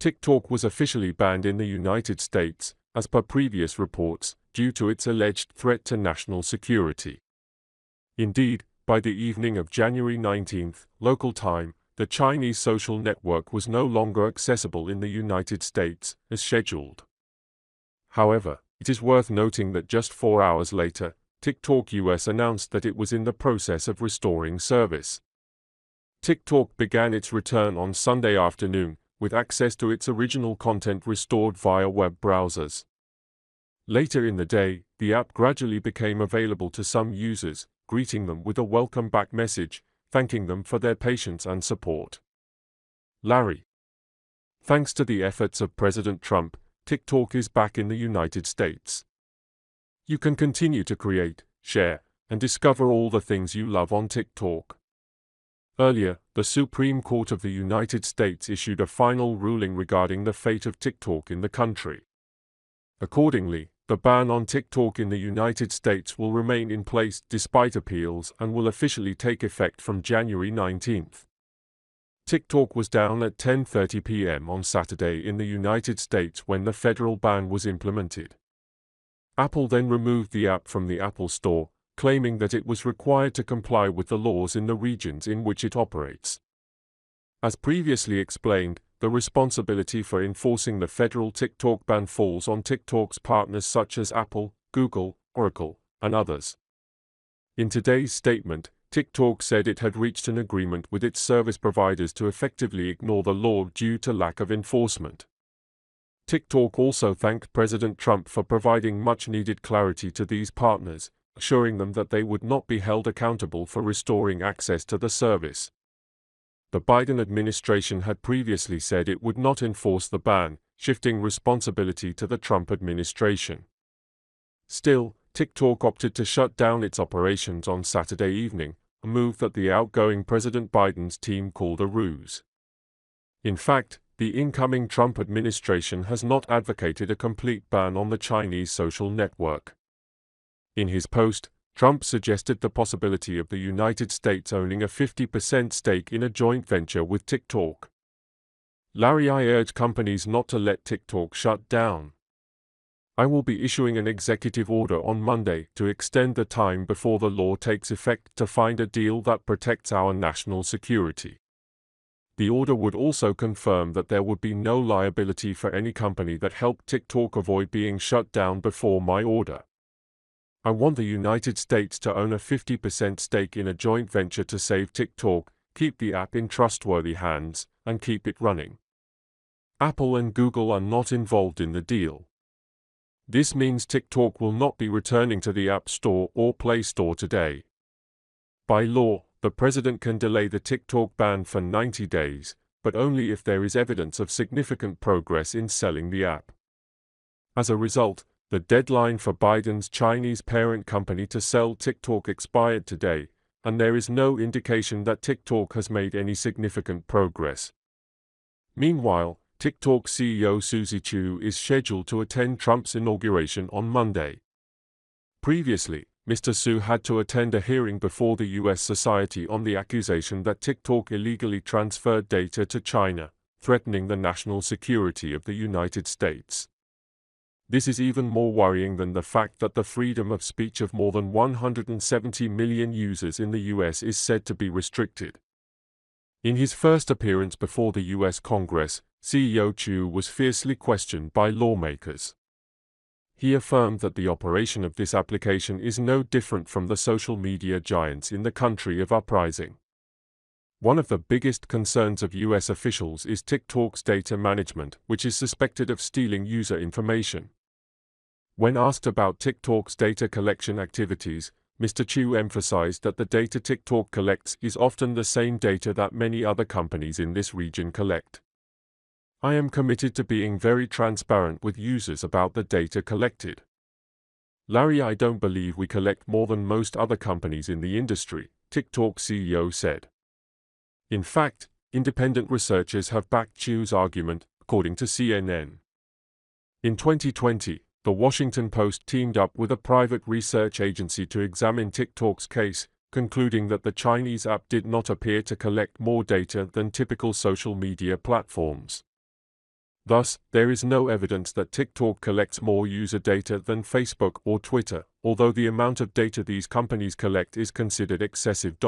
TikTok was officially banned in the United States, as per previous reports, due to its alleged threat to national security. Indeed, by the evening of January 19, local time, the Chinese social network was no longer accessible in the United States, as scheduled. However, it is worth noting that just 4 hours later, TikTok US announced that it was in the process of restoring service. TikTok began its return on Sunday afternoon, with access to its original content restored via web browsers. Later in the day, the app gradually became available to some users, greeting them with a welcome back message, thanking them for their patience and support. Larry. Thanks to the efforts of President Trump, TikTok is back in the United States. You can continue to create, share, and discover all the things you love on TikTok. Earlier, the Supreme Court of the United States issued a final ruling regarding the fate of TikTok in the country. Accordingly, the ban on TikTok in the United States will remain in place despite appeals and will officially take effect from January 19. TikTok was down at 10:30 p.m. on Saturday in the United States when the federal ban was implemented. Apple then removed the app from the Apple Store, claiming that it was required to comply with the laws in the regions in which it operates. As previously explained, the responsibility for enforcing the federal TikTok ban falls on TikTok's partners such as Apple, Google, Oracle, and others. In today's statement, TikTok said it had reached an agreement with its service providers to effectively ignore the law due to lack of enforcement. TikTok also thanked President Trump for providing much-needed clarity to these partners, assuring them that they would not be held accountable for restoring access to the service. The Biden administration had previously said it would not enforce the ban, shifting responsibility to the Trump administration. Still, TikTok opted to shut down its operations on Saturday evening, a move that the outgoing President Biden's team called a ruse. In fact, the incoming Trump administration has not advocated a complete ban on the Chinese social network. In his post, Trump suggested the possibility of the United States owning a 50% stake in a joint venture with TikTok. Larry, I urge companies not to let TikTok shut down. I will be issuing an executive order on Monday to extend the time before the law takes effect to find a deal that protects our national security. The order would also confirm that there would be no liability for any company that helped TikTok avoid being shut down before my order. I want the United States to own a 50% stake in a joint venture to save TikTok, keep the app in trustworthy hands, and keep it running. Apple and Google are not involved in the deal. This means TikTok will not be returning to the App Store or Play Store today. By law, the president can delay the TikTok ban for 90 days, but only if there is evidence of significant progress in selling the app. As a result, the deadline for Biden's Chinese parent company to sell TikTok expired today, and there is no indication that TikTok has made any significant progress. Meanwhile, TikTok CEO Suzy Chu is scheduled to attend Trump's inauguration on Monday. Previously, Mr. Su had to attend a hearing before the U.S. Society on the accusation that TikTok illegally transferred data to China, threatening the national security of the United States. This is even more worrying than the fact that the freedom of speech of more than 170 million users in the U.S. is said to be restricted. In his first appearance before the U.S. Congress, CEO Chu was fiercely questioned by lawmakers. He affirmed that the operation of this application is no different from the social media giants in the country of uprising. One of the biggest concerns of U.S. officials is TikTok's data management, which is suspected of stealing user information. When asked about TikTok's data collection activities, Mr. Chu emphasized that the data TikTok collects is often the same data that many other companies in this region collect. I am committed to being very transparent with users about the data collected. Larry, I don't believe we collect more than most other companies in the industry, TikTok CEO said. In fact, independent researchers have backed Chu's argument, according to CNN. In 2020, The Washington Post teamed up with a private research agency to examine TikTok's case, concluding that the Chinese app did not appear to collect more data than typical social media platforms. Thus, there is no evidence that TikTok collects more user data than Facebook or Twitter, although the amount of data these companies collect is considered excessive.